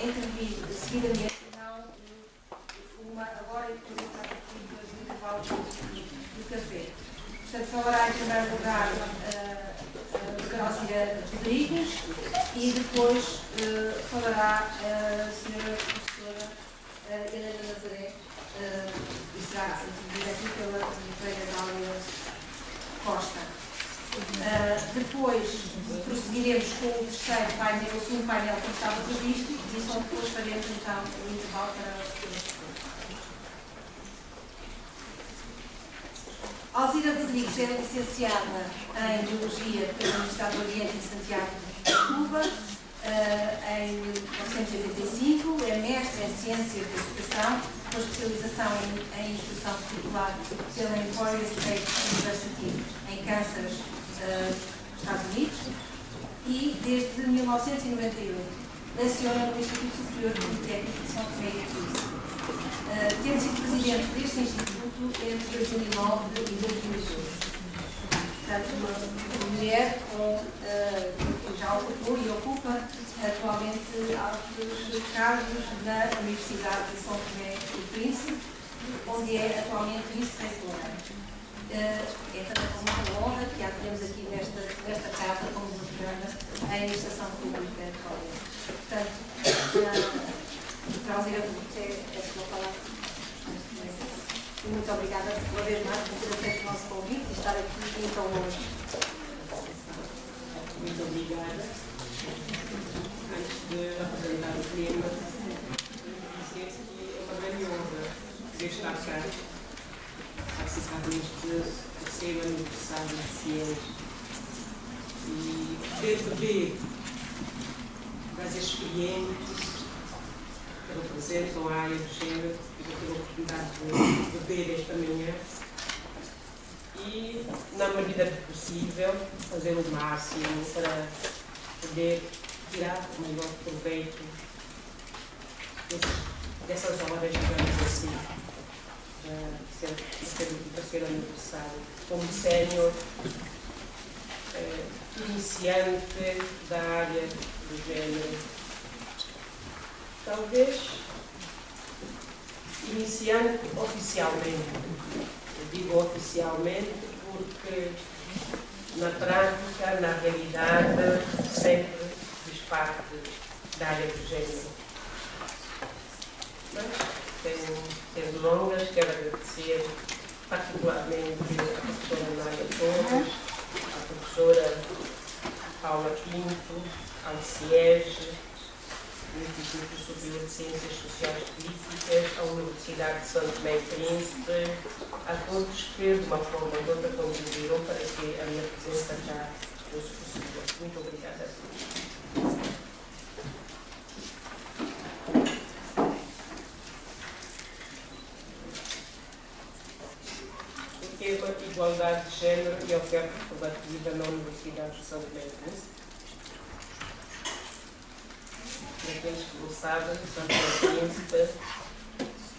intervir seguidamente, não agora e depois eu trato aqui do intervalo do café. Portanto, falará em primeiro lugar a Carolina Rodrigues e depois falará a senhora professora Helena Nazaré e será substituída aqui pela colega Dália Costa. Depois prosseguiremos com o terceiro painel, o segundo painel que estava previsto e só depois faremos então o intervalo para as perguntas. Alzira Rodrigues é licenciada em Biologia pela Universidade do Oriente em Santiago de Cuba em 1985, é mestre em Ciências da Educação, com especialização em Instrução Curricular pela Empire State University em Kansas, Estados Unidos, e desde 1998 leciona no Instituto Superior Politécnico de São Tomé e Príncipe, tendo sido presidente deste instituto entre 2009 e 2012. Portanto, uma mulher que já ocupou e ocupa atualmente altos cargos na Universidade de São Tomé e Príncipe, onde é atualmente vice-reitora. É também uma honra que a temos aqui nesta casa como doutoranda em Administração Pública atualmente. Portanto, para Alzira Rodrigues é a sua palavra. Muito obrigada por uma vez mais por ter aceito o nosso convite e estar aqui tão longe. Muito obrigada. Antes de apresentar o tema, dizer que é uma grande honra poder estar cá, participar neste terceiro aniversário de Ciências e poder beber das experiências que representam a área do género e ter a oportunidade de beber esta manhã e, na medida do possível, fazer o máximo para poder tirar o maior proveito dessas horas, digamos assim, do terceiro aniversário. Como sénior, iniciante da área do género, talvez iniciante oficialmente. Eu digo oficialmente porque na prática, na realidade, sempre fiz parte da área do género. Mas tenho longas, quero agradecer particularmente a professora Nádia Torres, a professora Paula Pinto, ao CIEG, do Instituto Superior de Ciências Sociais e Políticas, à Universidade de São Tomé e Príncipe, a todos que, de uma forma ou de outra, contribuíram para que a minha presença já fosse possível. Muito obrigada. O tema Igualdade de Género e Oferta Formativa na Universidade de São Tomé e Príncipe. Para aqueles que não sabem, São Tomé e Príncipe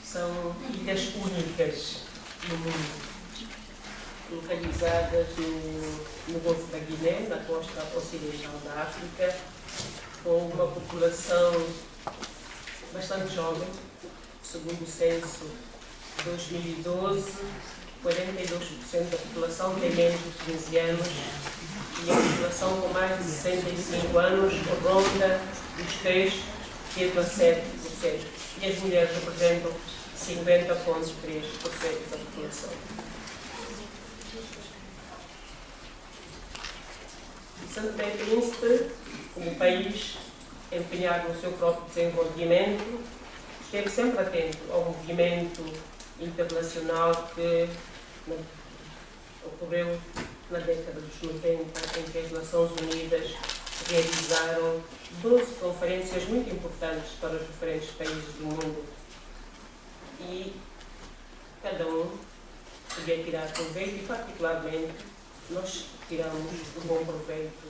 são ilhas únicas no mundo, localizadas no Golfo da Guiné, na costa ocidental da África, com uma população bastante jovem. Segundo o censo de 2012, 42% da população tem menos de 15 anos e a população com mais de 65 anos ronda os 3,7%. E as mulheres representam 50,3% da população. São Tomé e Príncipe, como país empenhado no seu próprio desenvolvimento, esteve sempre atento ao movimento internacional que ocorreu na década dos 90, em que as Nações Unidas realizaram 12 conferências muito importantes para os diferentes países do mundo. E cada um podia tirar proveito e, particularmente, nós tiramos um bom proveito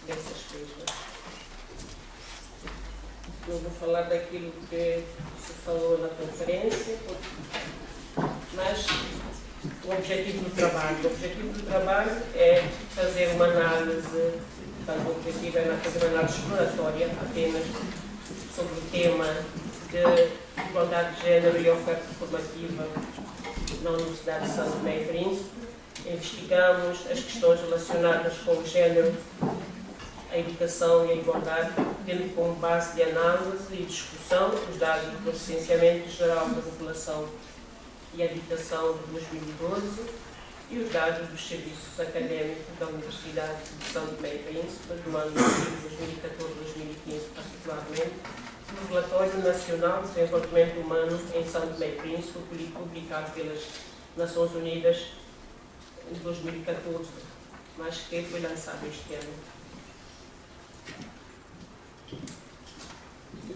dessas coisas. Eu vou falar daquilo que se falou na conferência, mas o objetivo do trabalho é fazer uma análise, portanto, o objetivo é fazer uma análise exploratória apenas sobre o tema de igualdade de género e oferta formativa na Universidade de São Tomé e Príncipe. Investigamos as questões relacionadas com o género, a educação e a igualdade, tendo como base de análise e discussão os dados do Recenseamento Geral da População e Habitação de 2012 e os dados dos serviços académicos da Universidade de São Tomé e Príncipe, do ano 2014-2015 particularmente, no Relatório Nacional de Desenvolvimento Humano em São Tomé e Príncipe, publicado pelas Nações Unidas em 2014, mas que foi lançado este ano.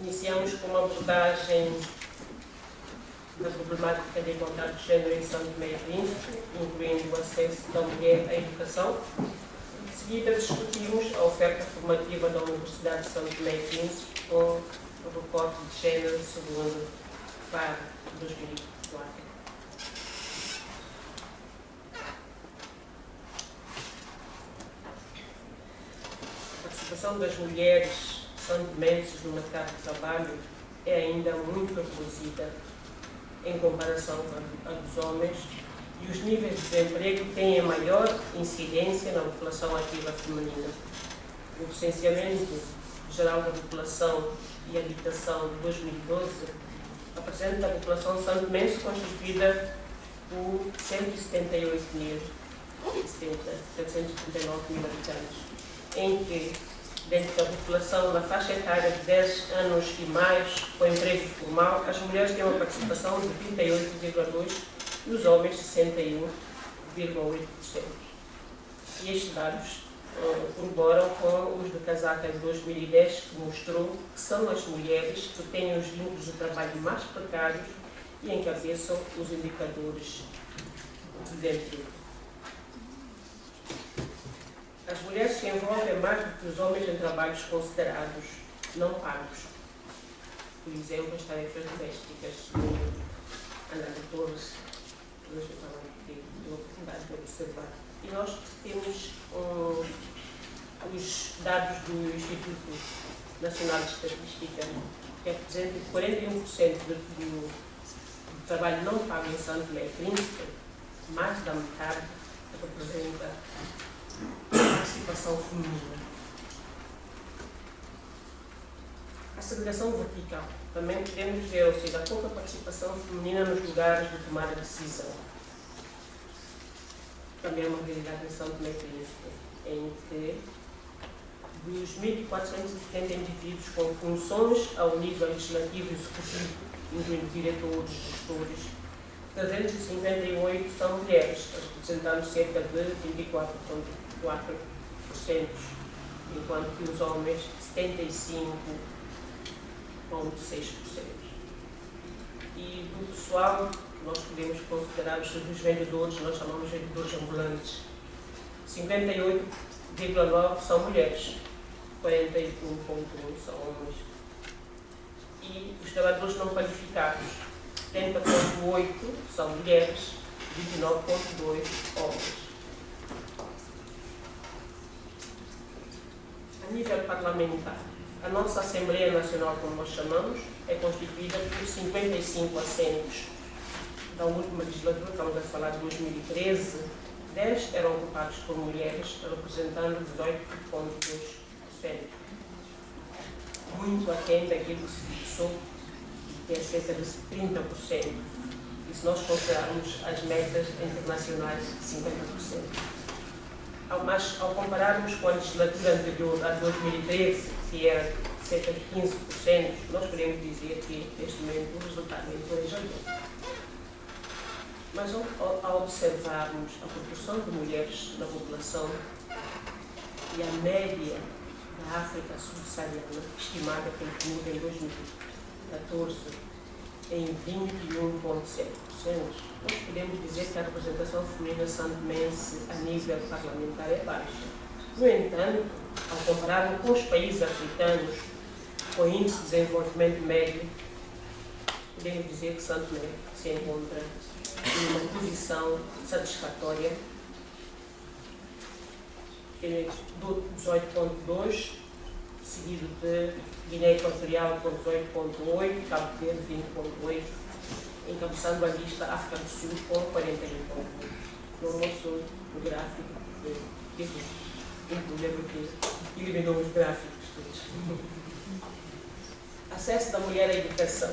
Iniciamos com uma abordagem da problemática da igualdade de género em São Tomé e Príncipe, incluindo o acesso da mulher à educação. De seguida, discutimos a oferta formativa da Universidade de São Tomé e Príncipe com o recorte de género segundo para 2004. A participação das mulheres santomenses no mercado de trabalho é ainda muito reduzida em comparação a dos homens, e os níveis de desemprego têm a maior incidência na população ativa feminina. O Recenseamento Geral da População e Habitação de 2012 apresenta a população santomense constituída por 178.739 mil habitantes, em que, dentro da população na faixa etária de 10 anos e mais com emprego formal, as mulheres têm uma participação de 38,2% e os homens 61,8%. E estes dados corroboram com os do Casaca de 2010, que mostrou que são as mulheres que têm os vínculos de trabalho mais precários e encabeçam os indicadores de desemprego. As mulheres se envolvem mais do que os homens em trabalhos considerados não pagos. Por exemplo, as tarefas domésticas, segundo Ana Torres, que nos teve a oportunidade de observar. E nós temos os dados do Instituto Nacional de Estatística, que apresentam que 41% do trabalho não pago em São Tomé e Príncipe, mais da metade representa participação feminina. A segregação vertical também podemos ver, ou seja, a pouca participação feminina nos lugares de tomar a decisão. Também é uma realidade em São Tomé e Príncipe, em que dos 1.470 indivíduos com funções ao nível legislativo e executivo, incluindo diretores, gestores, 358 são mulheres, representando cerca de 24,4%, enquanto que os homens 75,6%. E do pessoal, nós podemos considerar os vendedores, nós chamamos de vendedores ambulantes, 58,9% são mulheres, 41,1% são homens. E os trabalhadores não qualificados, 70,8% são mulheres, 29,2% homens. A nível parlamentar, a nossa Assembleia Nacional, como nós chamamos, é constituída por 55 assentos. Da última legislatura, estamos a falar de 2013, 10 eram ocupados por mulheres, representando 18,2%. Muito aquém daquilo que se fixou, que é cerca de 30%. E se nós considerarmos as metas internacionais, 50%. Mas, ao compararmos com a legislatura anterior, a 2013, que era cerca de 15%, nós podemos dizer que, neste momento, o resultado é encorajador. Mas, ao observarmos a proporção de mulheres na população e a média da África subsaariana, estimada pelo PNUD em 2014 em 21,7%, nós podemos dizer que a representação feminina santomense a nível parlamentar é baixa. No entanto, ao compararmos com os países africanos com índice de desenvolvimento médio, podemos dizer que São Tomé se encontra em uma posição satisfatória, do 18,2%, seguido de Guiné Equatorial com 18,8, Cabo Verde 20,8, encabeçando a lista África do Sul com 41,8. Não mostrou o gráfico, tive um problema que eliminou os gráficos todos. Acesso da mulher à educação.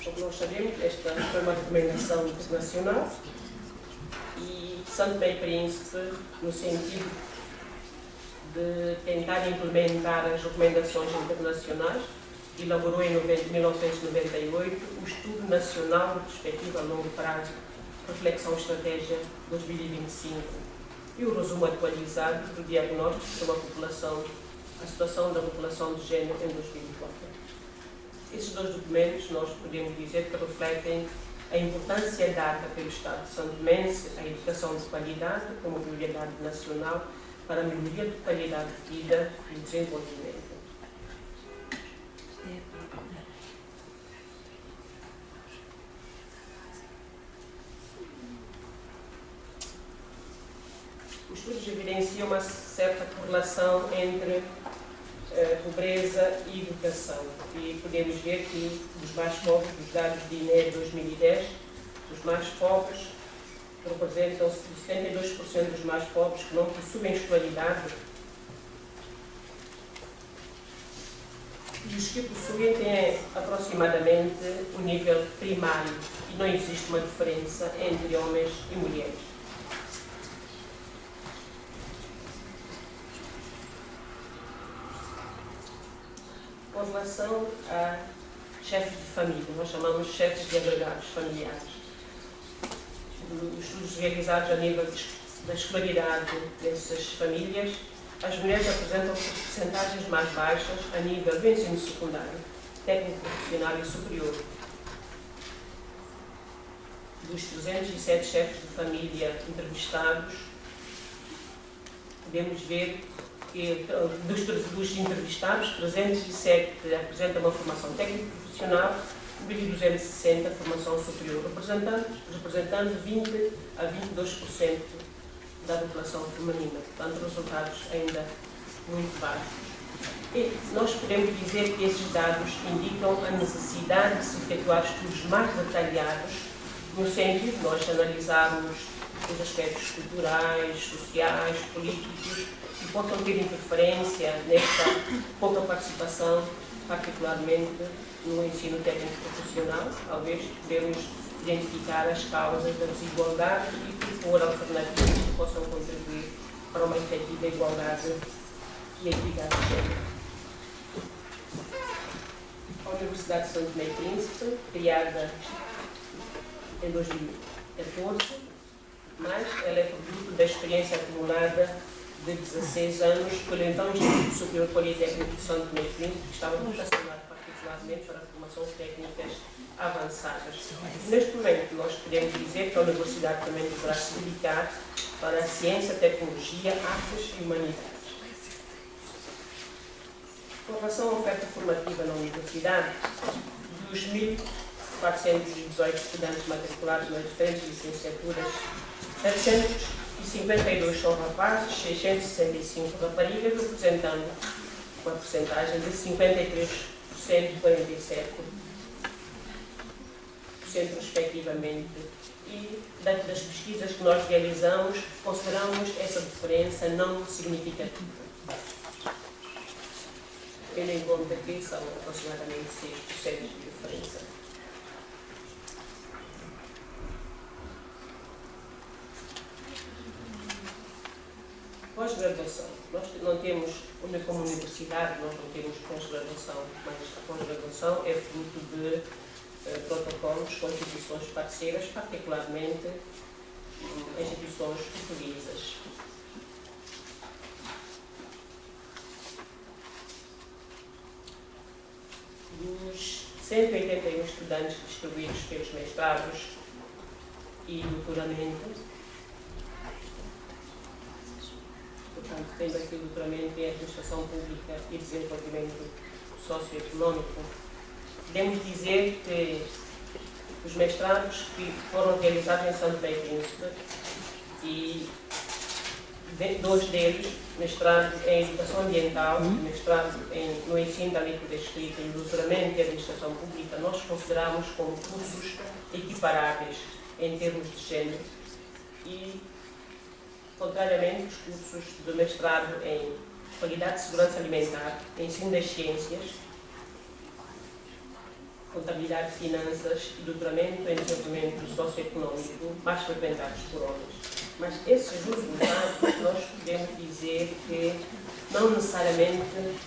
Como nós sabemos, esta foi uma recomendação internacional e São Tomé e Príncipe, no sentido de tentar implementar as recomendações internacionais, elaborou em 1998 o Estudo Nacional de Perspectiva a Longo Prazo, Reflexão Estratégia 2025 e o resumo atualizado do diagnóstico sobre a situação da população de género em 2004. Esses dois documentos nós podemos dizer que refletem a importância dada pelo Estado de São Tomé à educação de qualidade como prioridade nacional para a melhoria de qualidade de vida e desenvolvimento. Os estudos evidenciam uma certa correlação entre pobreza e educação. E podemos ver que os mais pobres, dos dados de INE de 2010, os mais pobres representam 72% dos mais pobres que não possuem escolaridade e os que possuem têm aproximadamente o nível primário e não existe uma diferença entre homens e mulheres. Com relação a chefes de família, nós chamamos de chefes de agregados familiares. Os estudos realizados a nível da escolaridade dessas famílias, as mulheres apresentam percentagens mais baixas a nível do ensino secundário, técnico profissional e superior. Dos 307 chefes de família entrevistados, podemos ver que dos entrevistados, 307 apresentam uma formação técnico-profissional e 260 formação superior, representando 20 a 22% da população feminina. Portanto, resultados ainda muito baixos. E nós podemos dizer que esses dados indicam a necessidade de se efetuar estudos mais detalhados, no sentido de nós analisarmos os aspectos culturais, sociais, políticos, que possam ter interferência nesta pouca participação, particularmente no ensino técnico profissional, talvez podemos identificar as causas da desigualdade e propor alternativas que possam contribuir para uma efetiva igualdade e equidade de género. A Universidade de São Tomé e Príncipe, criada em 2014, mas ela é produto da experiência acumulada de 16 anos pelo então Instituto Superior Politécnico de São Tomé e Príncipe, que estava vocacionado particularmente para formações técnicas avançadas. Neste momento, nós podemos dizer que a Universidade também deverá se dedicar para a ciência, tecnologia, artes e humanidades. Com relação à oferta formativa na Universidade, dos 1.418 estudantes matriculados nas diferentes licenciaturas, 752 são rapazes, 665 raparigas, representando uma porcentagem de 53% e 47%, respectivamente. E, dentro das pesquisas que nós realizamos, consideramos essa diferença não significativa, tendo em conta que são aproximadamente 6% de diferença. Pós-graduação. Nós não temos, como universidade, nós não temos pós-graduação, mas a pós-graduação é fruto de protocolos com instituições parceiras, particularmente instituições portuguesas. Dos 181 estudantes distribuídos pelos mestrados e doutoramento, portanto, tendo aqui o doutoramento em Administração Pública e Desenvolvimento Socioeconómico, podemos dizer que os mestrados que foram realizados em São Tomé e Príncipe e dois deles, mestrado em Educação Ambiental, mestrado no Ensino da Leitura Escrita e doutoramento em Administração Pública, nós consideramos como cursos equiparáveis em termos de género e, contrariamente, os cursos de mestrado em Qualidade e Segurança Alimentar, Ensino das Ciências, Contabilidade e Finanças e doutoramento em Desenvolvimento Socioeconômico, mais frequentados por homens. Mas esses resultados, nós podemos dizer que não necessariamente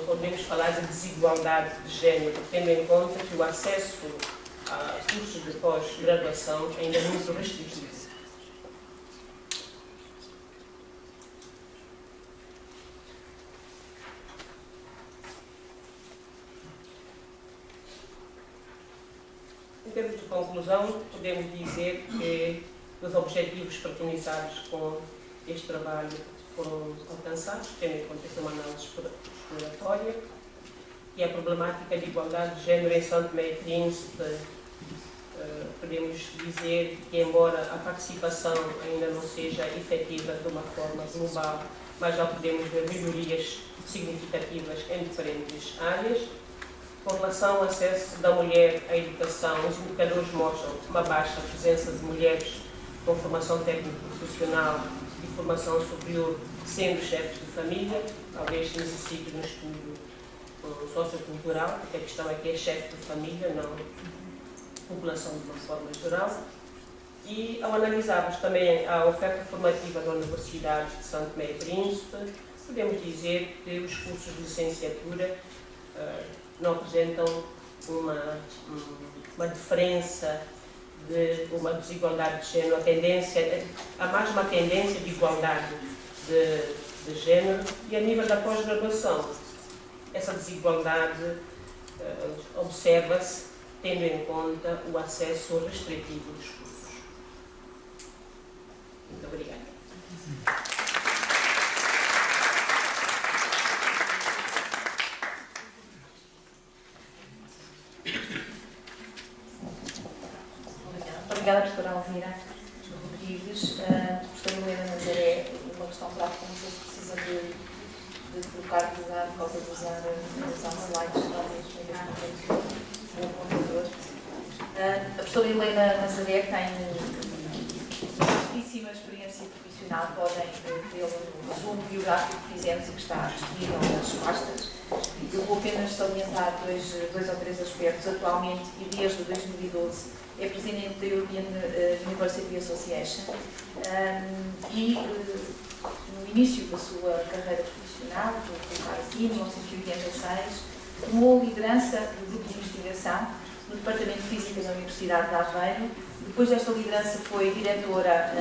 podemos falar de desigualdade de género, tendo em conta que o acesso a cursos de pós-graduação ainda é muito restritivo. Em termos de conclusão, podemos dizer que os objetivos preconizados com este trabalho foram alcançados, tendo em conta que é uma análise exploratória, e a problemática de igualdade de género em São Tomé e Príncipe, podemos dizer que, embora a participação ainda não seja efetiva de uma forma global, mas já podemos ver melhorias significativas em diferentes áreas. Com relação ao acesso da mulher à educação, os indicadores mostram uma baixa presença de mulheres com formação técnico-profissional e formação superior, sendo chefes de família. Talvez necessite de um estudo sociocultural, porque a questão é que é chefe de família, não população de uma forma geral. E ao analisarmos também a oferta formativa da Universidade de São Tomé e Príncipe, podemos dizer que os cursos de licenciatura não apresentam uma diferença de uma desigualdade de género, há mais uma tendência de igualdade de género, e a nível da pós-graduação essa desigualdade observa-se tendo em conta o acesso restritivo dos cursos. Muito obrigada. Obrigada, professora Alvira Rodrigues. Professora Helena Nazaré, uma questão prática, não sei se precisa de colocar lugar por causa de usar slides, talvez o computador. A professora Helena Nazaré tem vastíssima experiência profissional, podem vê-la no resumo biográfico que fizemos e que está disponível nas pastas. Eu vou apenas salientar dois ou três aspectos. Atualmente, e desde 2012, é presidente da European University Association e no início da sua carreira profissional, vou colocar assim, em 1986, tomou liderança do grupo de investigação no Departamento de Física da Universidade de Aveiro. Depois desta liderança foi diretora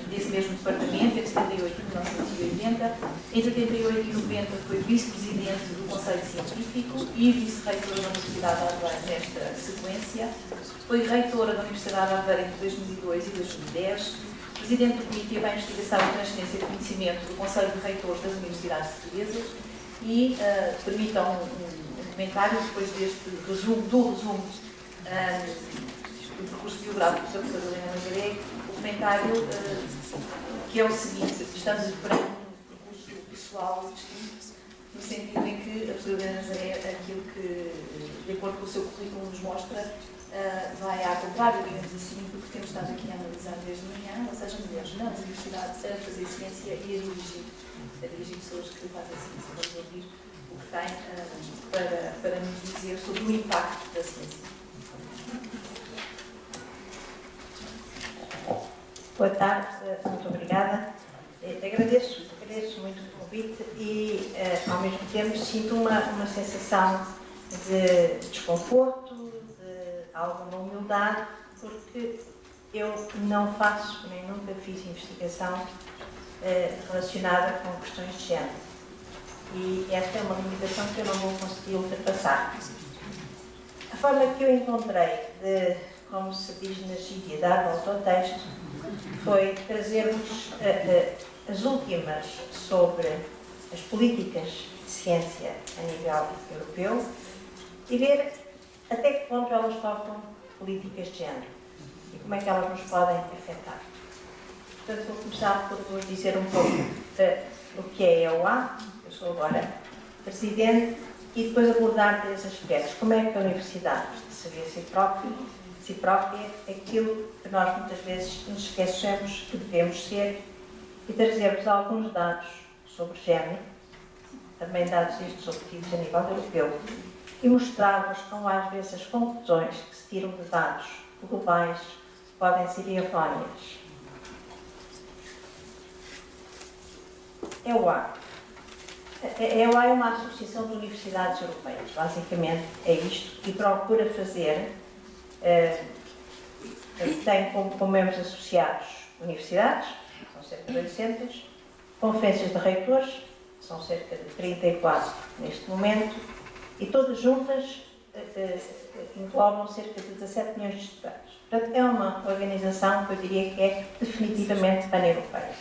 desse mesmo departamento, entre 78 e 1980. Entre 88 e 90 foi vice-presidente do Conselho Científico e vice-reitora da Universidade de Aveiro nesta sequência. Foi reitora da Universidade de Aveiro entre 2002 e 2010. Presidente do Comitê para a Investigação e Transferência de Conhecimento do Conselho de Reitores das Universidades Portuguesas. E permitam um comentário depois deste resumo, do percurso biográfico da professora Helena Nazaré, o comentário que é o seguinte: estamos perante um percurso pessoal distinto, no sentido em que a professora Helena Nazaré, aquilo que, de acordo com o seu currículo, nos mostra, vai ao contrário, digamos assim, do que temos estado aqui a analisar desde manhã, ou seja, mulheres nas universidades a fazer ciência e a dirigir pessoas que fazem ciência. Vamos ouvir o que tem para nos dizer sobre o impacto da ciência. Boa tarde, muito obrigada. Agradeço muito o convite e, ao mesmo tempo, sinto uma sensação de desconforto, de alguma humildade, porque eu não faço, nem nunca fiz investigação relacionada com questões de género. E esta é uma limitação que eu não vou conseguir ultrapassar. A forma que eu encontrei de, como se diz na gíria, dar volta ao texto, foi trazermos as últimas sobre as políticas de ciência a nível europeu e ver até que ponto elas tocam políticas de género e como é que elas nos podem afetar. Portanto, vou começar por vos dizer um pouco o que é a EUA. Eu sou agora presidente e depois abordar três aspectos. Como é que a universidade seria si própria, aquilo que nós muitas vezes nos esquecemos que devemos ser, e trazer-vos alguns dados sobre género, também dados estes obtidos a nível europeu, e mostrar-vos como às vezes as conclusões que se tiram de dados globais podem ser errôneas. EUA. A EUA é uma associação de universidades europeias, basicamente é isto, e procura fazer, tem como membros associados universidades, são cerca de 800, conferências de reitores, são cerca de 34 neste momento, e todas juntas englobam cerca de 17 milhões de estudantes. Portanto, é uma organização que eu diria que é definitivamente pan-europeia.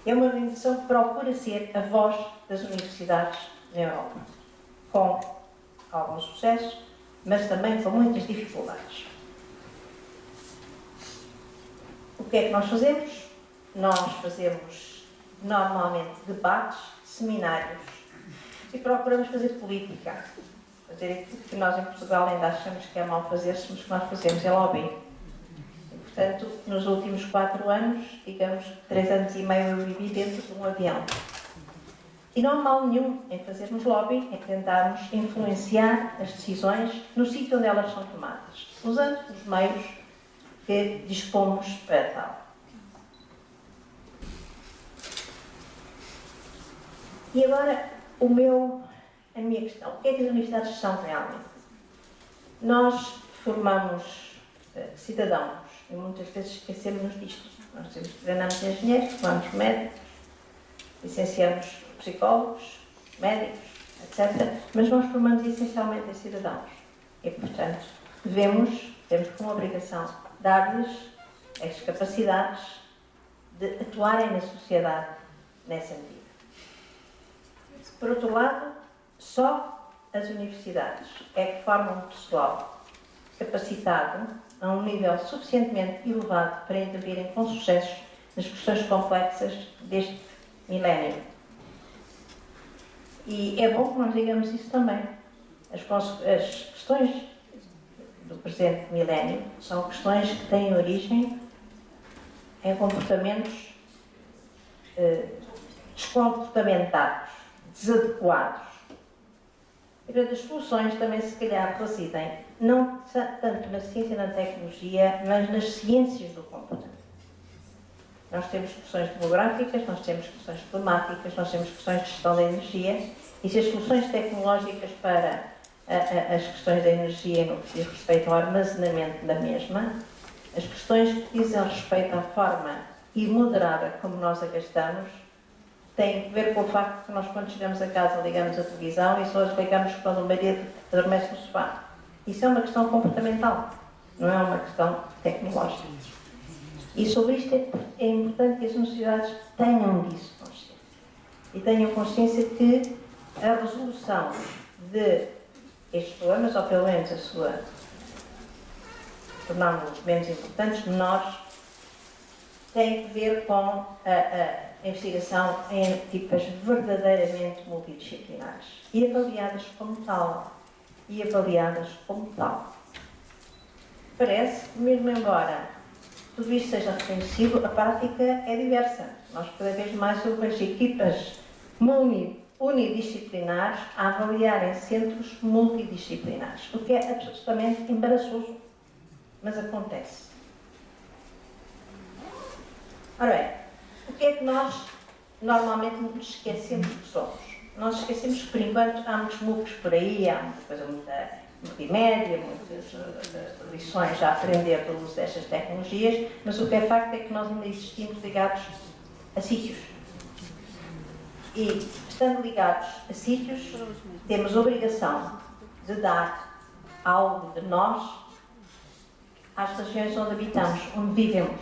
É uma organização que procura ser a voz das universidades na Europa, com algum sucesso, mas também com muitas dificuldades. O que é que nós fazemos? Nós fazemos normalmente debates, seminários e procuramos fazer política. Fazer aquilo que nós em Portugal ainda achamos que é mal fazer, mas que nós fazemos é lobby. E, portanto, nos últimos 4 anos, digamos, 3 anos e meio eu vivi dentro de um avião. E não há mal nenhum em fazermos lobby, em tentarmos influenciar as decisões no sítio onde elas são tomadas, usando os meios que dispomos para tal. E agora, a minha questão. O que é que as universidades são realmente? Nós formamos cidadãos, e muitas vezes esquecemos disto. Nós treinamos engenheiros, formamos médicos, licenciamos psicólogos, médicos, etc. Mas nós formamos essencialmente a cidadãos. E, portanto, temos como obrigação dar-lhes as capacidades de atuarem na sociedade nessa medida. Por outro lado, só as universidades é que formam um pessoal capacitado a um nível suficientemente elevado para intervirem com sucesso nas questões complexas deste milénio. E é bom que nós digamos isso também. As questões do presente milénio são questões que têm origem em comportamentos descomportamentados, desadequados. E as soluções também, se calhar, residem não tanto na ciência e na tecnologia, mas nas ciências do comportamento. Nós temos questões demográficas, nós temos questões climáticas, nós temos questões de gestão da energia, e se as soluções tecnológicas para as questões da energia no que diz respeito ao armazenamento da mesma, as questões que dizem respeito à forma imoderada como nós a gastamos, têm a ver com o facto que nós, quando chegamos a casa, ligamos a televisão e só desligamos quando o marido adormece no sofá. Isso é uma questão comportamental, não é uma questão tecnológica. E sobre isto é importante que as universidades tenham disso consciência. E tenham consciência que a resolução de estes problemas, ou pelo menos a sua torná-los menos importantes, menores, tem que ver com a investigação em equipas verdadeiramente multidisciplinares e avaliadas como tal. Parece que, mesmo embora tudo isto seja reconhecido, a prática é diversa. Nós, cada vez mais, eu vejo equipas unidisciplinares a avaliarem centros multidisciplinares, o que é absolutamente embaraçoso, mas acontece. Ora bem, o que é que nós normalmente nos esquecemos que somos? Nós esquecemos que, por enquanto, há muitos MOOCs por aí, há muita multimédia, muitas lições a aprender pelo uso destas tecnologias, mas o que é facto é que nós ainda existimos ligados a sítios. E, estando ligados a sítios, temos a obrigação de dar algo de nós às regiões onde habitamos, onde vivemos.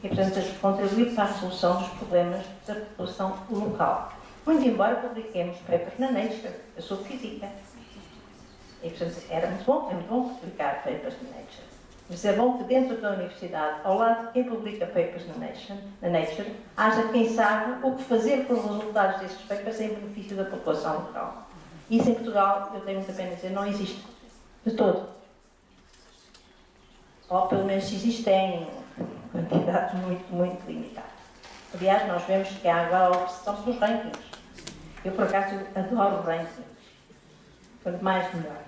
E, portanto, contribuir para a solução dos problemas da população local. Muito embora publiquemos papers na Nature, eu sou física. E, portanto, é muito bom publicar papers na Nature. Mas é bom que dentro da universidade, ao lado de quem publica papers na Nature, haja quem saiba o que fazer com os resultados desses papers em benefício da população local. Isso em Portugal, eu tenho muita pena dizer, não existe de todo. Ou pelo menos se existem quantidades muito limitadas. Aliás, nós vemos que há agora a obsessão pelos rankings. Eu, por acaso, adoro rankings. Quanto mais, melhor.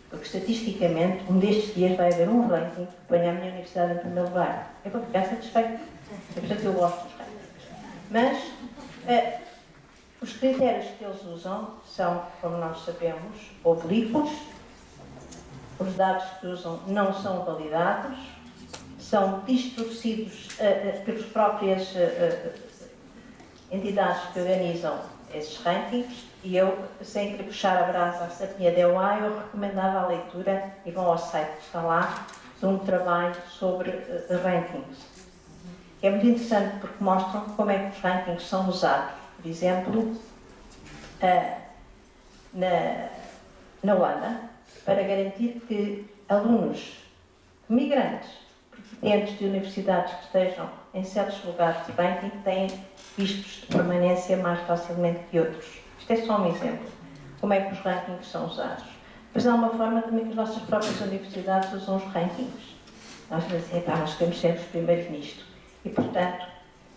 Porque, estatisticamente, um destes dias vai haver um ranking que ponha a minha universidade em primeiro lugar. Eu vou ficar satisfeito. E, portanto, eu gosto dos rankings. Mas, os critérios que eles usam são, como nós sabemos, oblíquos. Os dados que usam não são validados, são distorcidos pelas próprias entidades que organizam esses rankings, e eu, sem querer puxar a brasa à sardinha da EUA, eu recomendava a leitura, e vão ao site que está lá, de um trabalho sobre rankings. É muito interessante porque mostram como é que os rankings são usados. Por exemplo, na Holanda, para garantir que alunos migrantes, provenientes de universidades que estejam em certos lugares de ranking, têm vistos de permanência mais facilmente que outros. Isto é só um exemplo. Como é que os rankings são usados? Mas há uma forma também que as nossas próprias universidades usam os rankings. Nós dizemos, nós queremos ser os primeiros nisto. E, portanto,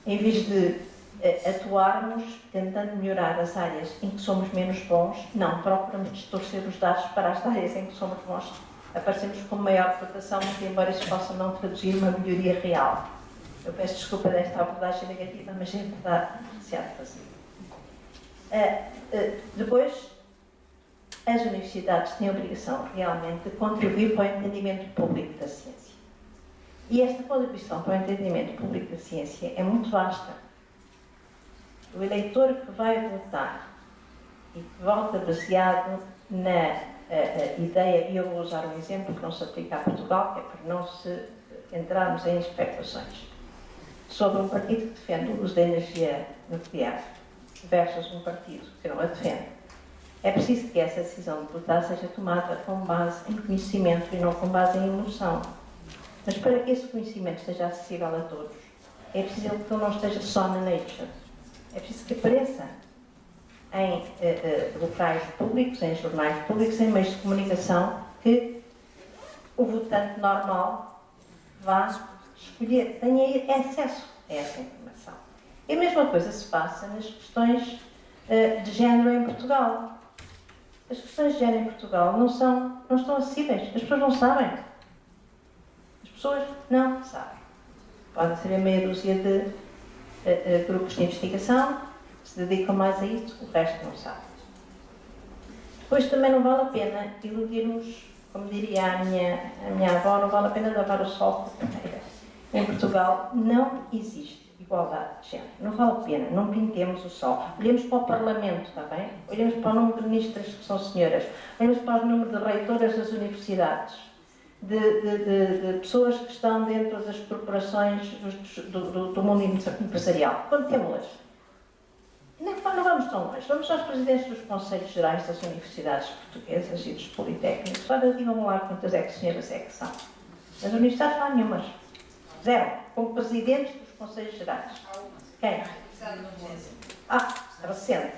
em vez de atuarmos tentando melhorar as áreas em que somos menos bons, não, procuramos distorcer os dados para as áreas em que somos bons. Aparecemos com maior cotação, embora isso possa não traduzir uma melhoria real. Eu peço desculpa desta abordagem negativa, mas é verdade, se há de fazer. Depois, as universidades têm a obrigação realmente de contribuir para o entendimento público da ciência. E esta contribuição para o entendimento público da ciência é muito vasta. O eleitor que vai votar e que vota baseado na ideia, e eu vou usar um exemplo que não se aplica a Portugal, que é para não se entrarmos em especulações, sobre um partido que defende o uso da energia nuclear versus um partido que não a defende. É preciso que essa decisão de votar seja tomada com base em conhecimento e não com base em emoção. Mas para que esse conhecimento seja acessível a todos, é preciso que ele não esteja só na Nature. É preciso que apareça em locais públicos, em jornais públicos, em meios de comunicação, que o votante normal vá escolher, tenha acesso a essa informação. E a mesma coisa se passa nas questões de género em Portugal. As questões de género em Portugal não estão acessíveis. As pessoas não sabem. As pessoas não sabem. Podem ser a meia dúzia de grupos de investigação que se dedicam mais a isso, o resto não sabe. Depois também não vale a pena iludirmos, como diria a minha avó, não vale a pena lavar o sol com a peneira. Em Portugal não existe igualdade de género. Não vale a pena, não pintemos o sol. Olhemos para o Parlamento, está bem? Olhemos para o número de ministras que são senhoras. Olhemos para o número de reitoras das universidades. De pessoas que estão dentro das corporações do mundo empresarial. Contemos-las. Não vamos tão longe. Vamos aos presidentes dos conselhos gerais das universidades portuguesas e dos politécnicos. Ora, digam-me lá quantas senhoras é que são. Nas universidades não há nenhumas. Zero. Como presidentes dos conselhos gerais. Quem? Recente.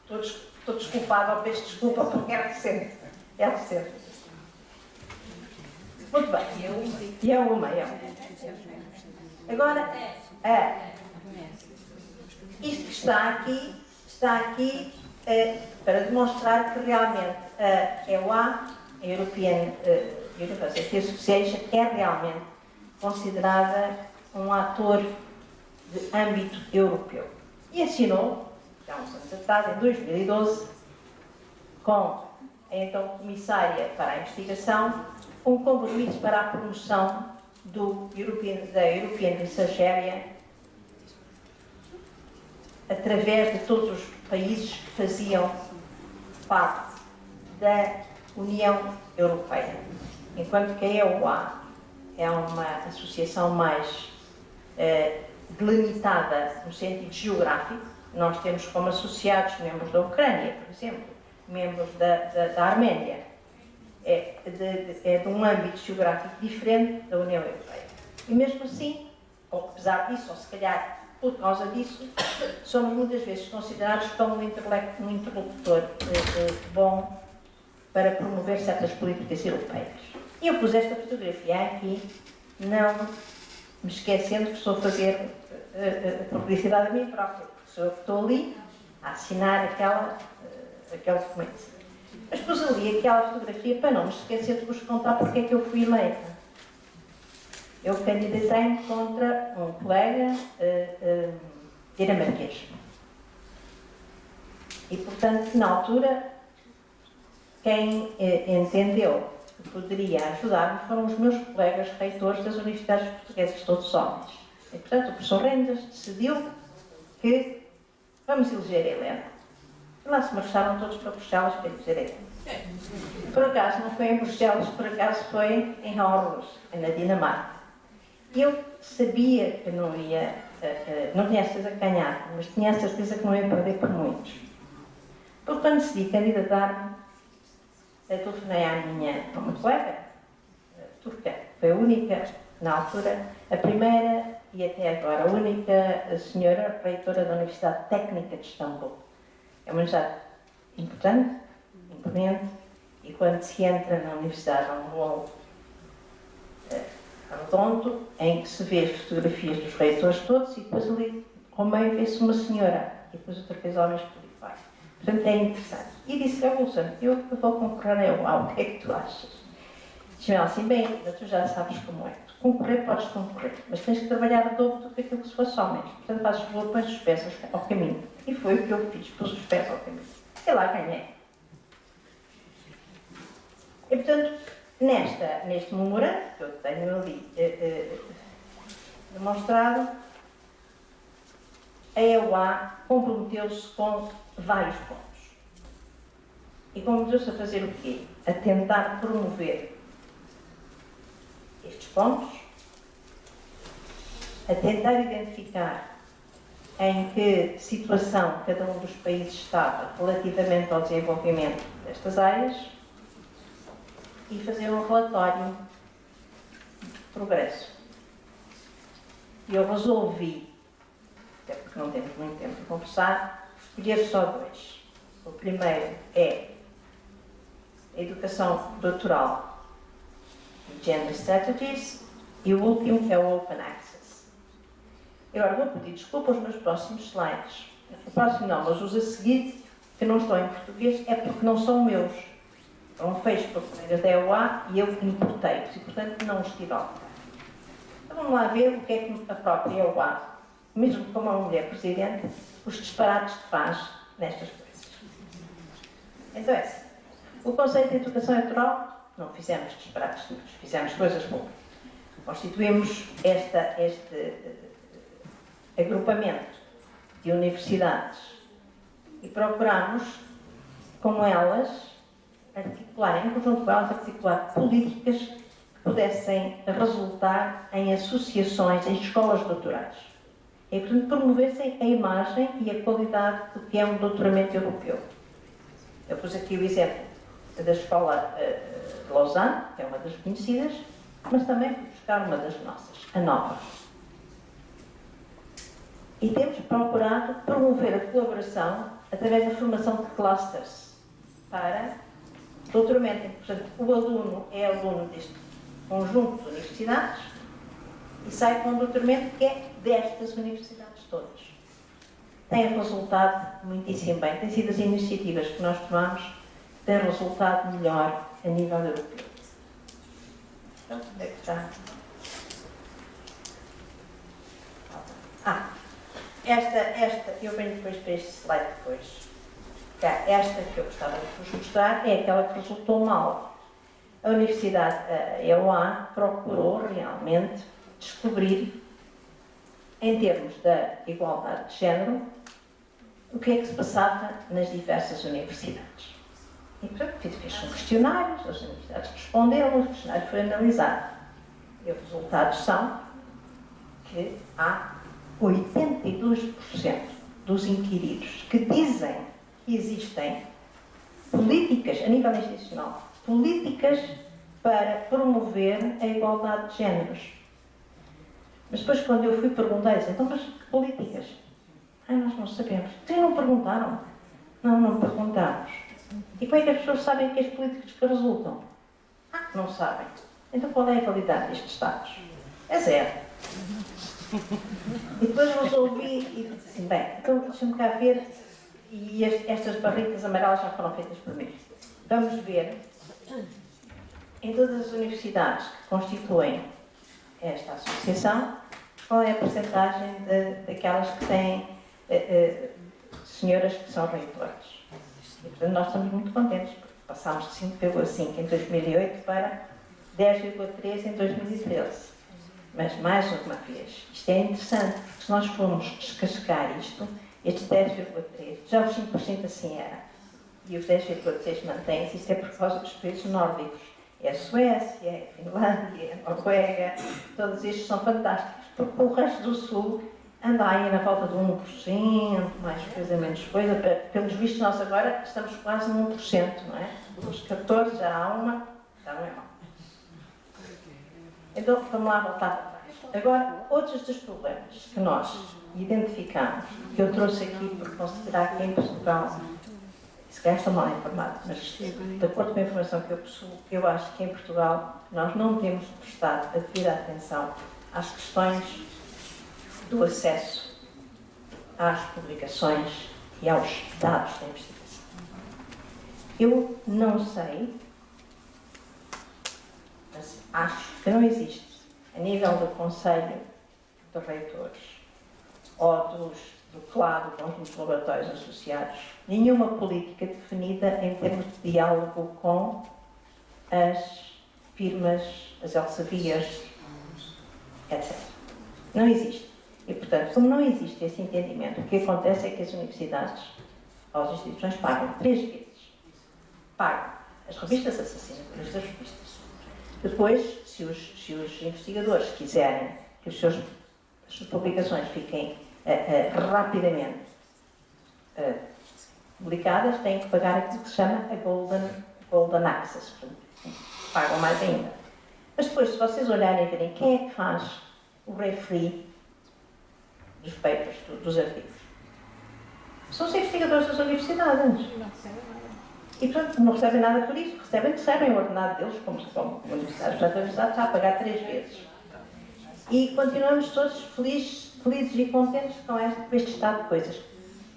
Estou desculpada, peço desculpa porque é recente. É recente. Muito bem. E é uma. Agora, isto que está aqui para demonstrar que realmente a EUA, a European University Association, é realmente considerada um ator de âmbito europeu. E assinou, há uns anos atrás, em 2012, com a então Comissária para a Investigação, um compromisso para a promoção da European Research Area através de todos os países que faziam parte da União Europeia. Enquanto que a EUA é uma associação mais delimitada no sentido geográfico, nós temos como associados membros da Ucrânia, por exemplo, membros da Arménia. é de um âmbito geográfico diferente da União Europeia. E mesmo assim, ou apesar disso, ou se calhar por causa disso, somos muitas vezes considerados como um interlocutor bom para promover certas políticas europeias. E eu pus esta fotografia aqui, não me esquecendo que estou a fazer publicidade a mim própria, porque sou eu que estou ali a assinar aquele documento. Mas pus ali aquela fotografia para não me esquecer de vos contar porque é que eu fui eleita. Eu candidatei-me contra um colega dinamarquês. E, portanto, na altura, quem entendeu que poderia ajudar-me foram os meus colegas reitores das universidades portuguesas, todos homens. E, portanto, o professor Rendas decidiu que vamos eleger a Helena. E lá se marcharam todos para Bruxelas para eleger a Helena. Por acaso, não foi em Bruxelas, por acaso foi em Aarhus, na Dinamarca. Eu sabia que não tinha a certeza de ganhar, mas tinha a certeza que não ia perder por muitos. Porque quando decidi candidatar-me, telefonei à minha colega, turca, foi a única, na altura, a primeira e até agora a única senhora reitora da Universidade Técnica de Istambul. É uma universidade importante, imponente, e quando se entra na universidade há um hall redondo em que se vê as fotografias dos reitores todos e depois ali ao meio vê-se uma senhora e depois outra vez homens por aí vai. Portanto, é interessante. E disse ao Wilson, eu vou concorrer a EUA, o que é que tu achas? Disse-me assim, bem, tu já sabes como é. Tu concorrer, podes concorrer, mas tens que trabalhar a dobro do que aquilo que se fosse homens. Portanto, fazes favor, pões os pés ao caminho. E foi o que eu fiz, pus os pés ao caminho. E lá ganhei. E, portanto, neste memorando que eu tenho ali demonstrado, a EUA comprometeu-se com vários pontos. E comprometeu-se a fazer o quê? A tentar promover estes pontos, a tentar identificar em que situação cada um dos países estava relativamente ao desenvolvimento destas áreas e fazer um relatório de progresso. E eu resolvi, até porque não temos muito tempo de conversar, escolher só dois. O primeiro é a educação doutoral e Gender Strategies e o último é o Open Access. Agora vou pedir desculpa aos meus próximos slides. O próximo não, mas os a seguir, que não estão em português, é porque não são meus. Foram feitos por colegas da EUA e eu importei-os e, portanto, não os tive ao lugar. Então vamos lá ver o que é que a própria EUA, mesmo como uma mulher presidente, os disparates que faz nestas coisas. Então é assim. O conceito de educação eleitoral, não fizemos disparates todos, fizemos coisas boas. Constituímos este agrupamento de universidades e procuramos, com elas, articular, em conjunto com elas, articular políticas que pudessem resultar em associações, em escolas doutorais. E, portanto, promovessem a imagem e a qualidade do que é um doutoramento europeu. Eu pus aqui o exemplo da escola de Lausanne, que é uma das conhecidas, mas também fui buscar uma das nossas, a nova. E temos procurado promover a colaboração através da formação de clusters para doutoramento. Portanto, o aluno é aluno deste conjunto de universidades e sai com um doutoramento que é destas universidades todas. Tem resultado muitíssimo bem. Tem sido as iniciativas que nós tomamos que têm resultado melhor a nível europeu. Então, onde é que está? Esta, eu venho depois para este slide depois. Esta que eu gostava de vos mostrar é aquela que resultou mal. A Universidade EUA procurou realmente descobrir, em termos da igualdade de género, o que é que se passava nas diversas universidades. E, portanto, fez um questionário, as universidades responderam, o questionário foi analisado. E os resultados são que há 82% dos inquiridos que dizem que existem políticas, a nível institucional, políticas para promover a igualdade de géneros. Mas depois, quando eu fui perguntar, disse, então, mas que políticas? Nós não sabemos. Vocês não perguntaram? Não perguntamos. E como é que as pessoas sabem que as políticas que resultam? Não sabem. Então, qual é a validade destes Estados? É zero. E depois resolvi e disse assim, bem, então deixa-me cá ver, e estas barritas amarelas já foram feitas por mim. Vamos ver, em todas as universidades que constituem esta associação, qual é a percentagem daquelas que têm senhoras que são reitores. E, portanto, nós estamos muito contentes, porque passámos de 5,5 em 2008 para 10,3 em 2013. Mas, mais uma vez, isto é interessante, porque se nós formos descascar isto, estes 10,3, já os 5% assim era, e os 10,6 mantém-se, isto é por causa dos países nórdicos. É a Suécia, é a Finlândia, é a Noruega, todos estes são fantásticos, porque o resto do Sul anda aí na volta de 1%, mais coisa, menos coisa. Pelos vistos, nós agora estamos quase no 1%, não é? Dos 14 já há uma, já não é mal. Então, vamos lá voltar para trás. Agora, outros dos problemas que nós identificamos, que eu trouxe aqui por considerar que em Portugal, se calhar estou mal informada, mas de acordo com a informação que eu possuo, eu acho que em Portugal nós não temos prestado a devida atenção às questões do acesso às publicações e aos dados da investigação. Eu não sei, mas acho que não existe, a nível do Conselho de Reitores ou do CLA, do Conjunto de Laboratórios Associados, nenhuma política definida em termos de diálogo com as firmas, as Elseverias, etc. Não existe. E, portanto, como não existe esse entendimento, o que acontece é que as universidades ou as instituições pagam 3 vezes. Pagam as revistas assassinadoras das revistas. Depois, se os investigadores quiserem que as suas publicações fiquem rapidamente publicadas, têm que pagar aquilo que se chama a Golden Access. Pagam mais ainda. Mas depois, se vocês olharem e verem quem é que faz o referee dos papers, dos artigos, são os investigadores das universidades. E, portanto, não recebem nada por isso. Recebem o ordenado deles, como universidades. Portanto, a universidade está a pagar 3 vezes. E continuamos todos felizes e contentes com este estado de coisas.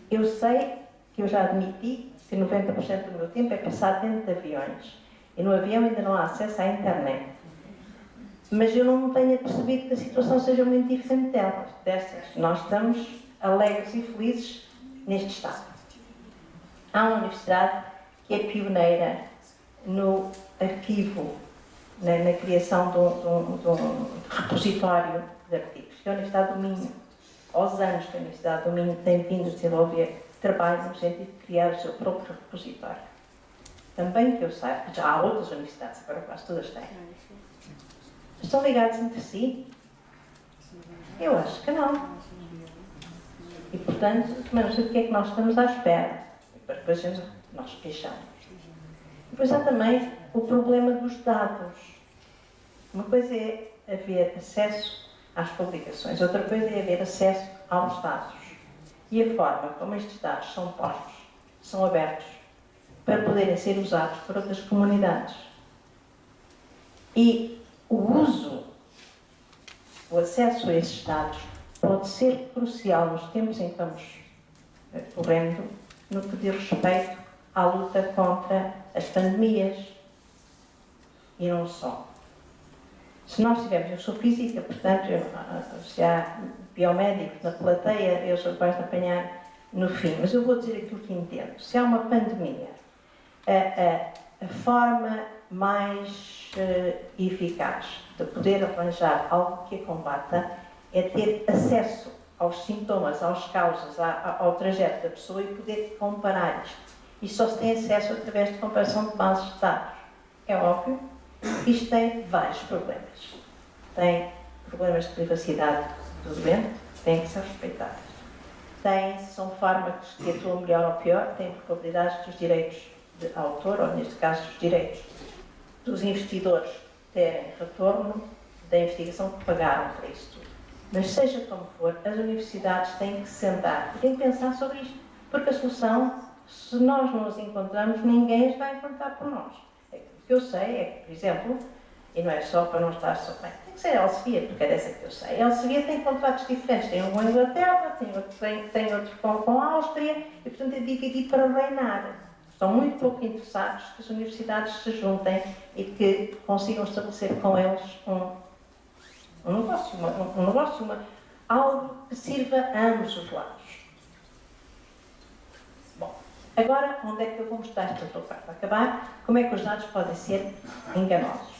Eu sei que eu já admiti que 90% do meu tempo é passado dentro de aviões. E no avião ainda não há acesso à internet. Mas eu não tenho percebido que a situação seja muito diferente destas. Nós estamos alegres e felizes neste estado. Há uma universidade que é pioneira no arquivo, na criação de um repositório de artigos, que é a Universidade do Minho. Aos anos que a Universidade do Minho tem vindo a desenvolver trabalho no sentido de criar o seu próprio repositório. Também que eu saiba, já há outras universidades, agora quase todas têm. Estão ligados entre si? Eu acho que não. E, portanto, também não sei do que é que nós estamos à espera. E depois nós queixamos. E depois há também o problema dos dados. Uma coisa é haver acesso às publicações, outra coisa é haver acesso aos dados. E a forma como estes dados são postos, são abertos, para poderem ser usados por outras comunidades. E o uso, o acesso a esses dados pode ser crucial nos tempos em que estamos correndo no que diz respeito à luta contra as pandemias e não só. Se nós tivermos, eu sou física, portanto, se há biomédicos na plateia, eu sou capaz de apanhar no fim, mas eu vou dizer aquilo que entendo. Se há uma pandemia, a forma mais eficaz de poder arranjar algo que a combata é ter acesso aos sintomas, às causas, ao trajeto da pessoa e poder comparar isto. Isto só se tem acesso através de comparação de bases de dados. É óbvio, isto tem vários problemas. Tem problemas de privacidade do doente, têm que ser respeitados. São fármacos que atuam melhor ou pior, têm probabilidades dos direitos de autor, ou neste caso dos direitos dos investidores terem retorno da investigação que pagaram para isso tudo. Mas seja como for, as universidades têm que sentar e têm que pensar sobre isto, porque a solução, se nós não as encontramos, ninguém as vai encontrar por nós. O que eu sei é que, por exemplo, e não é só para não estar só bem, tem que ser a Elsevier, porque é dessa que eu sei. A Elsevier tem contratos diferentes, tem um com a Inglaterra, tem outro com a Áustria, e portanto é dividido para reinar. Estão muito pouco interessados que as universidades se juntem e que consigam estabelecer com eles um negócio, algo que sirva a ambos os lados. Bom, agora onde é que eu vou mostrar esta outra parte? Para acabar, como é que os dados podem ser enganosos?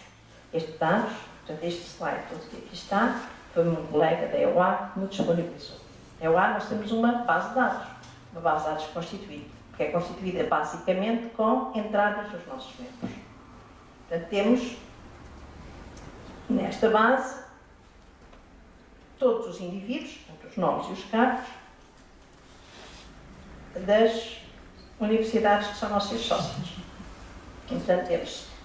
Estes dados, portanto, este slide todo que aqui está, foi um colega da EUA que me disponibilizou. Na EUA nós temos uma base de dados, uma base de dados constituída, que é constituída basicamente com entradas dos nossos membros. Portanto, temos nesta base todos os indivíduos, portanto, os nomes e os cargos, das universidades que são nossas sócias. Portanto,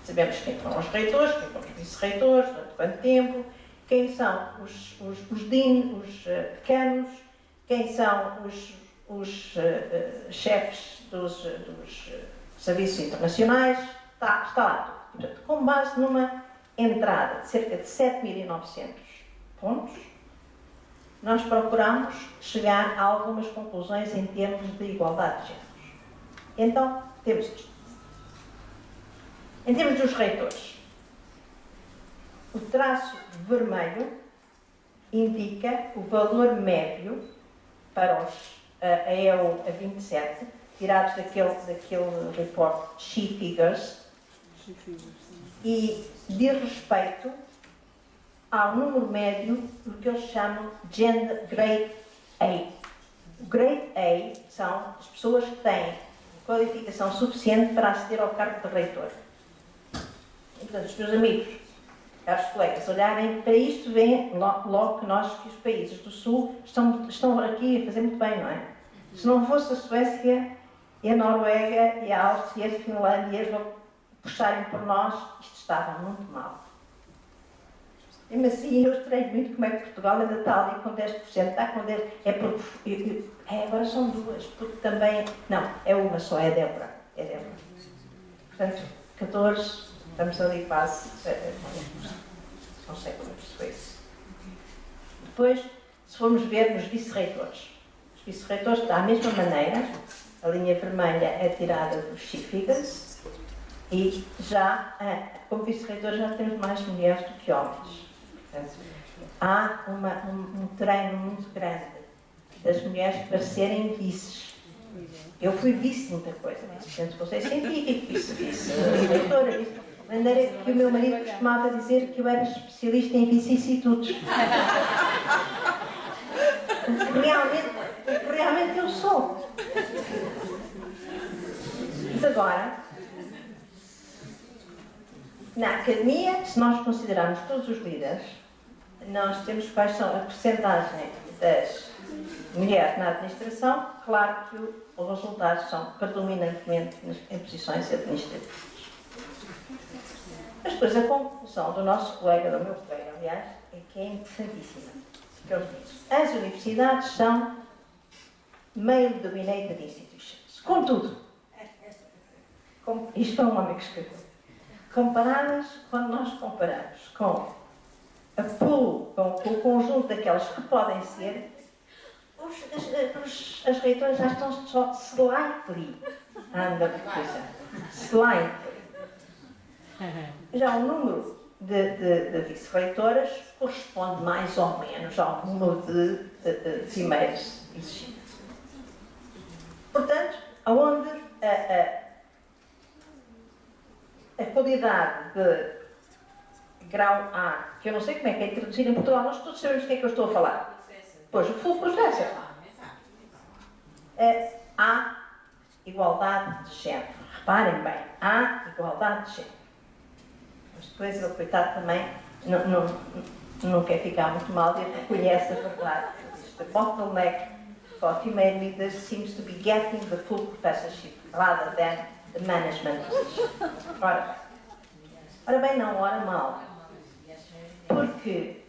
sabemos quem foram os reitores, quem foram os vice-reitores, durante quanto tempo, quem são os decanos, quem são os chefes dos serviços internacionais, está lá tudo. Portanto, com base numa entrada de cerca de 7.900 pontos, nós procuramos chegar a algumas conclusões em termos de igualdade de géneros. Então, temos isto. Em termos dos reitores, o traço vermelho indica o valor médio para a EU a 27, tirados daquele report She Figures, e diz respeito ao número médio do que eles chamam Gender Grade A. O Grade A são as pessoas que têm qualificação suficiente para aceder ao cargo de reitor. E, portanto, os meus amigos, caros colegas, olharem para isto, veem logo que nós, que os países do Sul, estão aqui a fazer muito bem, não é? Se não fosse a Suécia e a Noruega e a Áustria e a Finlândia eles puxarem por nós, isto estava muito mal. E assim, eu estranho muito como é que Portugal ainda está ali com 10%, está com 10%, é porque, agora são duas, porque também, não, é uma só, é Débora, Portanto, 14, estamos ali quase, não sei como foi isso. Depois, se formos ver nos vice-reitores, os vice-reitores, da mesma maneira, a linha vermelha é tirada dos She Figures, e já, como vice-reitores, já temos mais mulheres do que homens. Portanto, há um treino muito grande das mulheres para serem vices. Eu fui vice de muita coisa, vice-presidente do Conselho Científico, vice-diretora, de maneira que o meu marido costumava dizer que eu era especialista em vicissitudes. Realmente eu sou. Mas agora, na academia, se nós considerarmos todos os líderes, nós temos quais são a percentagem das mulheres na administração. Claro que os resultados são predominantemente em posições administrativas. Mas depois a conclusão do nosso colega, do meu colega, aliás, é que é interessantíssima. Que ele diz: as universidades são male-dominated institutions. Contudo, isto é um homem que escreveu. Comparadas, quando nós comparamos com o conjunto daquelas que podem ser, as reitoras já estão só slightly underrepresented. Slightly. Já o número de vice-reitoras corresponde mais ou menos ao número de cimeiros exigidos. Portanto, aonde a qualidade de grau A, que eu não sei como é que é traduzido em Portugal, nós todos sabemos o que é que eu estou a falar. Pois, o full professor. Há igualdade de género. Reparem bem, há igualdade de género. Mas depois ele, coitado, também não quer ficar muito mal e reconhece a verdade. The bottleneck for female leaders seems to be getting the full professorship rather than the management position. Ora, Ora bem não, ora mal. Porque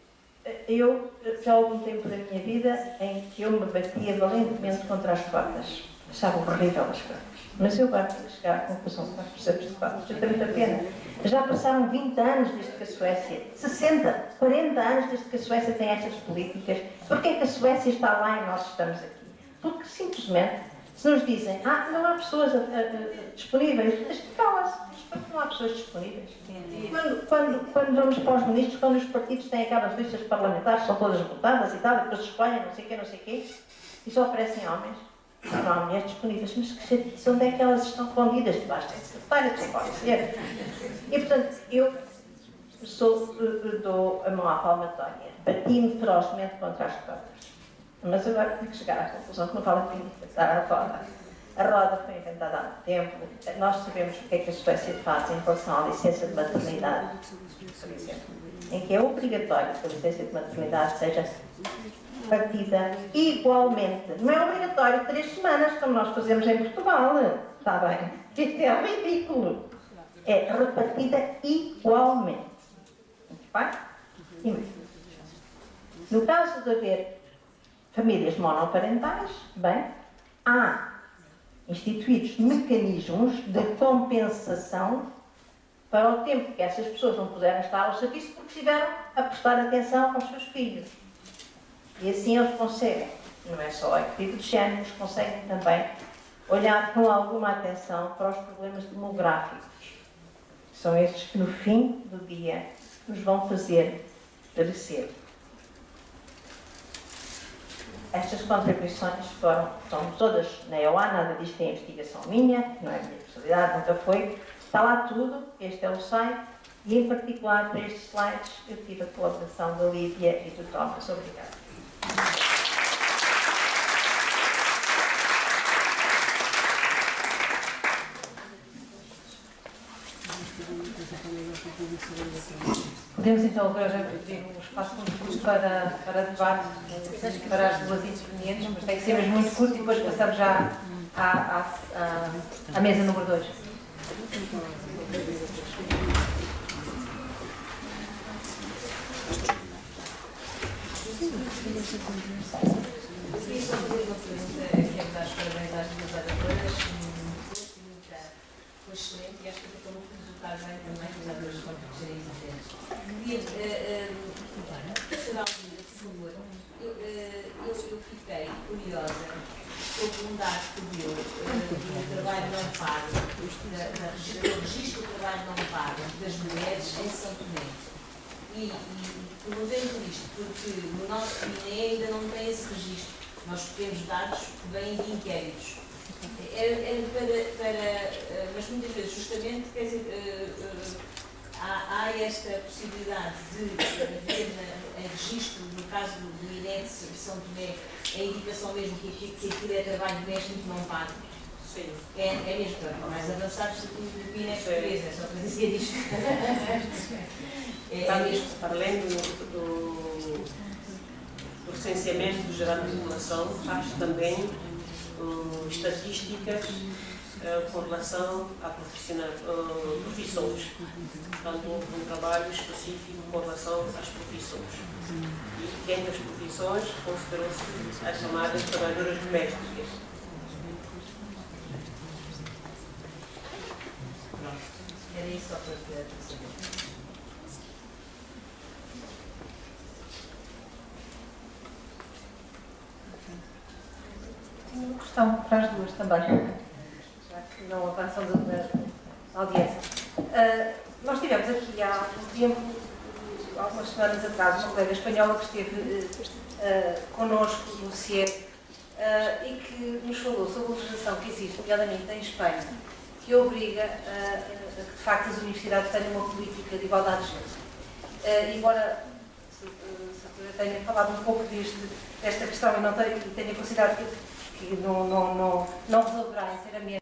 eu já houve um tempo da minha vida em que eu me batia valentemente contra as cotas. Achava horrível as cotas. Mas eu agora tenho que chegar à conclusão que nós precisamos de cotas. Eu tenho muita pena. Já passaram 20 anos desde que a Suécia, 60, 40 anos desde que a Suécia tem estas políticas. Porquê é que a Suécia está lá e nós estamos aqui? Porque simplesmente, se nos dizem, não há pessoas disponíveis, cala-se, porque não há pessoas disponíveis. Quando vamos para os ministros, quando os partidos têm aquelas listas parlamentares, são todas votadas e tal, e depois escolhem não sei o quê, e só aparecem homens. Não há mulheres disponíveis, mas que chatice, onde é que elas estão escondidas? Debaixo da secretária, que pode ser. E, portanto, eu dou a mão à palmatória. Bati-me ferozmente contra as cotas. Mas agora tenho que chegar à conclusão que não vale a pena inventar a roda. A roda foi inventada há muito tempo. Nós sabemos o que é que a Suécia faz em relação à licença de maternidade, por exemplo, em que é obrigatório que a licença de maternidade seja partida igualmente. Não é obrigatório 3 semanas, como nós fazemos em Portugal. Está bem? Isto é ridículo. É repartida igualmente. Muito bem? E mais. No caso de haver famílias monoparentais, bem, há instituídos mecanismos de compensação para o tempo que essas pessoas não puderam estar ao serviço porque estiveram a prestar atenção aos seus filhos. E assim eles conseguem, não é só a equilíbrio de géneros, conseguem também olhar com alguma atenção para os problemas demográficos. São estes que no fim do dia nos vão fazer crescer. Estas contribuições são todas na EOA, nada disto é investigação minha, não é minha especialidade, nunca foi. Está lá tudo, este é o site, e em particular para estes slides eu tive a colaboração da Lívia e do Thomas. Obrigada. Podemos então agora pedir um espaço para debate para as duas intervenientes, mas tem que ser mesmo muito curto e depois passamos já à mesa número 2. Quero dar os parabéns às duas oradoras, foi excelente e acho que acabou por resultar bem também, apesar de hoje serem diferentes. Será Alvira, por favor, eu fiquei curiosa sobre um dado que deu do trabalho não pago, do registro do trabalho não pago das mulheres em São Tomé. E perguntei-me isto porque no nosso INE ainda não tem esse registro. Nós temos dados que vêm de inquéritos. Mas muitas vezes, justamente, quer dizer, há esta possibilidade de haver em registro, no caso do INE de São Tomé, a indicação mesmo que aquilo é trabalho doméstico não pago. Sim. É mesmo, mais avançados do INE português, é só para dizer isto. Para além do recenseamento geral de população, faz também estatísticas com relação a profissões. Portanto, houve um trabalho específico com relação às profissões. E entre as profissões considerou-se as chamadas trabalhadoras domésticas. Pronto, era isso só para saber. Tenho uma questão para as duas também, já que não avançam da audiência. Nós tivemos aqui há um tempo, algumas semanas atrás, uma colega espanhola que esteve connosco no CIE e que nos falou sobre a legislação que existe, nomeadamente em Espanha, que obriga a que, de facto, as universidades tenham uma política de igualdade de género. Embora eu tenha falado um pouco desta questão e tenha considerado que não resolverá inteiramente